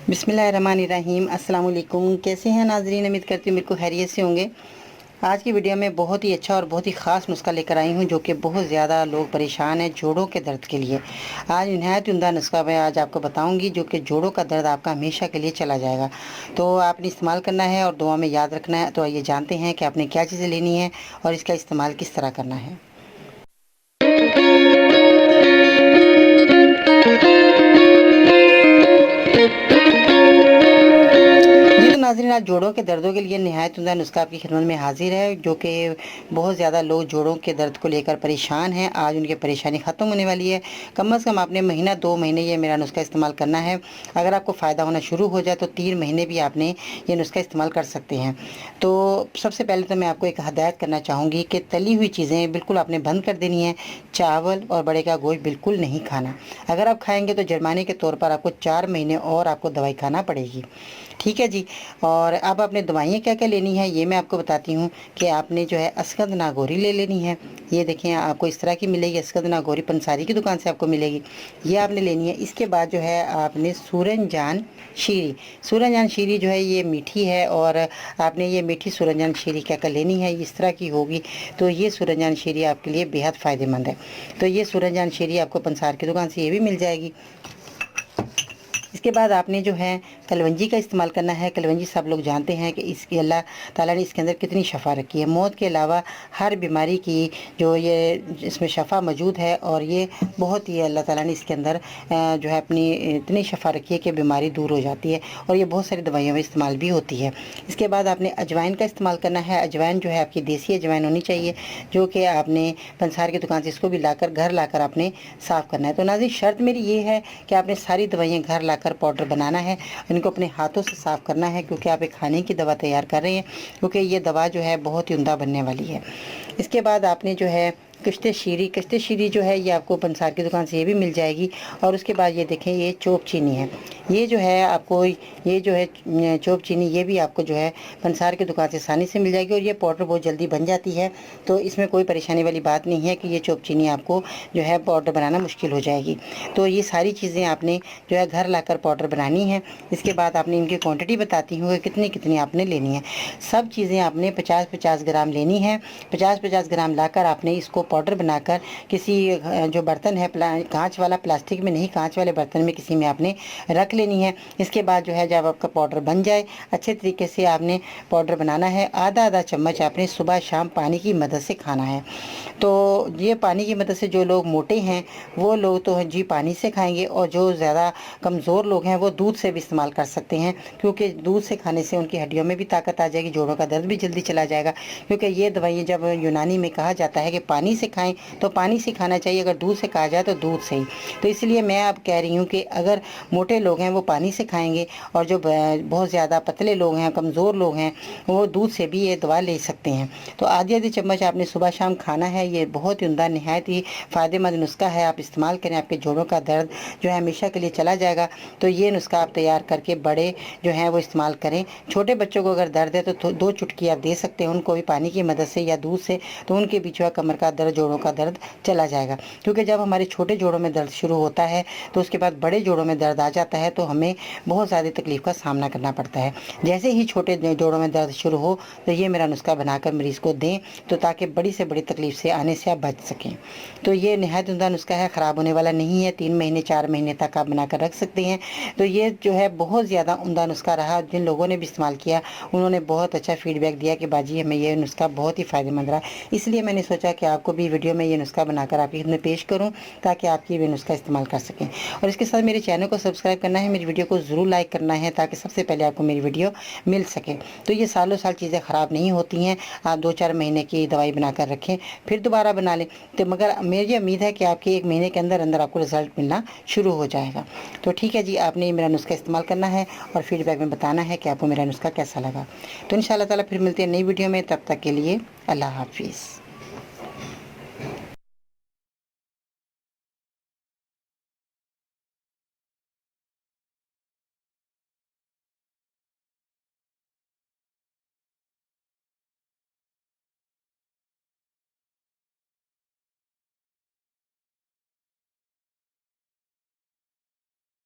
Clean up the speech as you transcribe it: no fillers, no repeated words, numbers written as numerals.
बिस्मिल्लाहिर्रहमानिर्रहीम। अस्सलाम वालेकुम। कैसे हैं नाजरीन? उम्मीद करती हूँ बिल्कुल खैरियत से होंगे। आज की वीडियो में बहुत ही अच्छा और बहुत ही ख़ास नुस्खा लेकर आई हूँ जो कि बहुत ज़्यादा लोग परेशान हैं जोड़ों के दर्द के लिए। आज नहायत उम्दा नुस्खा मैं आज आपको बताऊँगी जो कि जोड़ों का दर्द आपका हमेशा के लिए चला जाएगा। तो आपने इस्तेमाल करना है और दुआ में याद रखना है। तो आइए जानते हैं कि आपने क्या चीज़ें लेनी है और इसका इस्तेमाल किस तरह करना है। जी तो नाज़रीन, आज जोड़ों के दर्दों के लिए नहायत उम्दा नुस्खा आपकी खिदमत में हाजिर है जो कि बहुत ज़्यादा लोग जोड़ों के दर्द को लेकर परेशान हैं। आज उनकी परेशानी ख़त्म होने वाली है। कम से कम आपने महीना 2 महीने ये मेरा नुस्खा इस्तेमाल करना है। अगर आपको फ़ायदा होना शुरू हो जाए तो 3 महीने भी आपने ये नुस्खा इस्तेमाल कर सकते हैं। तो सबसे पहले तो मैं आपको एक हदायत करना चाहूँगी कि तली हुई चीज़ें बिल्कुल आपने बंद कर देनी है। चावल और बड़े का गोश्त बिल्कुल नहीं खाना। अगर आप खाएँगे तो जुर्माने के तौर पर आपको 4 महीने और आपको दवाई खाना पड़ेगी। ठीक है जी। और अब आपने दवाइयाँ क्या क्या लेनी है ये मैं आपको बताती हूँ कि आपने जो है अस्कद नागौरी ले लेनी है। ये देखें आपको इस तरह की मिलेगी, अस्कद नागौरी पंसारी की दुकान से आपको मिलेगी। ये आपने लेनी है। इसके बाद जो है आपने सूरजजान शीरी, सूरजजान शीरी जो है ये मीठी है और आपने ये मीठी सूरजजान शीरी क्या क्या लेनी है, इस तरह की होगी। तो ये सूरजजान शीरी आपके लिए बेहद फ़ायदेमंद है। तो ये सूरजजान शीरी आपको पंसार की दुकान से ये भी मिल जाएगी। इसके बाद आपने जो है कलवंजी का इस्तेमाल करना है। कलवंजी सब लोग जानते हैं कि इसकी अल्लाह ताला ने इसके अंदर कितनी शफ़ा रखी है। मौत के अलावा हर बीमारी की जो ये इसमें शफ़ा मौजूद है और ये बहुत ही अल्लाह ताला ने इसके अंदर जो है अपनी इतनी शफ़ा रखी है कि बीमारी दूर हो जाती है और ये बहुत सारी दवाइयों में इस्तेमाल भी होती है। इसके बाद आपने अजवाइन का इस्तेमाल करना है। अजवाइन जो है आपकी देसी अजवाइन होनी चाहिए जो कि आपने पंसार की दुकान से इसको भी लाकर घर लाकर आपने साफ़ करना है। तो नाज़रीन, शर्त मेरी ये है कि आपने सारी दवाइयाँ घर लाकर पाउडर बनाना है। इनको अपने हाथों से साफ़ करना है क्योंकि आप एक खाने की दवा तैयार कर रहे हैं, क्योंकि ये दवा जो है बहुत ही उम्दा बनने वाली है। इसके बाद आपने जो है कश्ते शीरी जो है ये आपको पंसार की दुकान से ये भी मिल जाएगी। और उसके बाद ये देखें ये चोप चीनी है। ये जो है आपको ये जो है चोप चीनी ये भी आपको जो है पंसार की दुकान से आसानी से मिल जाएगी और ये पाउडर बहुत जल्दी बन जाती है। तो इसमें कोई परेशानी वाली बात नहीं है कि ये चोप चीनी आपको जो है पाउडर बनाना मुश्किल हो जाएगी। तो ये सारी चीज़ें आपने जो है घर लाकर पाउडर बनानी है। इसके बाद आपने इनकी क्वांटिटी बताती हूँ कि कितनी कितनी आपने लेनी है। सब चीज़ें आपने 50-50 ग्राम लेनी है। 50-50 ग्राम लाकर आपने इसको पाउडर बनाकर किसी जो बर्तन है कांच वाला, प्लास्टिक में नहीं, कांच वाले बर्तन में किसी में आपने रख लेनी है। इसके बाद जो है जब आपका पाउडर बन जाए अच्छे तरीके से आपने पाउडर बनाना है। आधा आधा चम्मच आपने सुबह शाम पानी की मदद से खाना है। तो ये पानी की मदद से जो लोग मोटे हैं वो लोग तो जी पानी से खाएंगे और जो ज़्यादा कमज़ोर लोग हैं वो दूध से भी इस्तेमाल कर सकते हैं, क्योंकि दूध से खाने से उनकी हड्डियों में भी ताकत आ जाएगी, जोड़ों का दर्द भी जल्दी चला जाएगा। क्योंकि ये दवाइयाँ जब यूनानी में कहा जाता है कि पानी से खाएं तो पानी से खाना चाहिए, अगर दूध से कहा जाए तो दूध से ही। तो इसलिए मैं अब कह रही हूँ कि अगर मोटे लोग हैं वो पानी से खाएंगे और जो बहुत ज़्यादा पतले लोग हैं, कमज़ोर लोग हैं, वो दूध से भी ये दवा ले सकते हैं। तो आधी आधी चम्मच आपने सुबह शाम खाना है। ये बहुत ही उम्दा नहायत ही फ़ायदेमंद नुस्खा है। आप इस्तेमाल करें, आपके जोड़ों का दर्द जो है हमेशा के लिए चला जाएगा। तो ये नुस्खा आप तैयार करके बड़े जो हैं वो इस्तेमाल करें। छोटे बच्चों को अगर दर्द है तो 2 चुटकी आप दे सकते हैं उनको भी पानी की मदद से या दूध से, तो उनके भी जो है कमर का दर्द, जोड़ों का दर्द चला जाएगा। क्योंकि जब हमारे छोटे जोड़ों में दर्द शुरू होता है तो उसके बाद बड़े जोड़ों में दर्द आ जाता है तो हमें बहुत ज़्यादा तकलीफ़ का सामना करना पड़ता है। जैसे ही छोटे जोड़ों में दर्द शुरू हो तो ये मेरा नुस्खा बनाकर मरीज़ को दें, तो ताकि बड़ी से बड़ी तकलीफ़ से आने से आप बच सकें। तो ये नहायत उम्दा नुस्खा है, ख़राब होने वाला नहीं है। 3 महीने 4 महीने तक आप बनाकर रख सकते हैं। तो ये जो है बहुत ज़्यादा उम्दा नुस्खा रहा। जिन लोगों ने भी इस्तेमाल किया उन्होंने बहुत अच्छा फीडबैक दिया कि बाजी हमें ये नुस्खा बहुत ही फ़ायदेमंद रहा। इसलिए मैंने सोचा कि आपको भी वीडियो में ये नुस्खा बनाकर आपकी खिदमत पेश करूं ताकि आप ये नुस्खा इस्तेमाल कर सकें। और इसके साथ मेरे चैनल को सब्सक्राइब करना है, मेरी वीडियो को ज़रूर लाइक करना है ताकि सबसे पहले आपको मेरी वीडियो मिल सके। तो ये सालों साल चीज़ें ख़राब नहीं होती हैं। आप 2-4 महीने की दवाई बनाकर रखें, फिर दोबारा बना लें। तो मगर मेरी उम्मीद है कि आपके 1 महीने के अंदर अंदर आपको रिज़ल्ट मिलना शुरू हो जाएगा। तो ठीक है जी, आपने मेरा नुस्खा इस्तेमाल करना है और फीडबैक में बताना है कि आपको मेरा नुस्खा कैसा लगा। तो इंशाअल्लाह ताला फिर मिलते हैं नई वीडियो में। तब तक के लिए अल्लाह हाफिज़।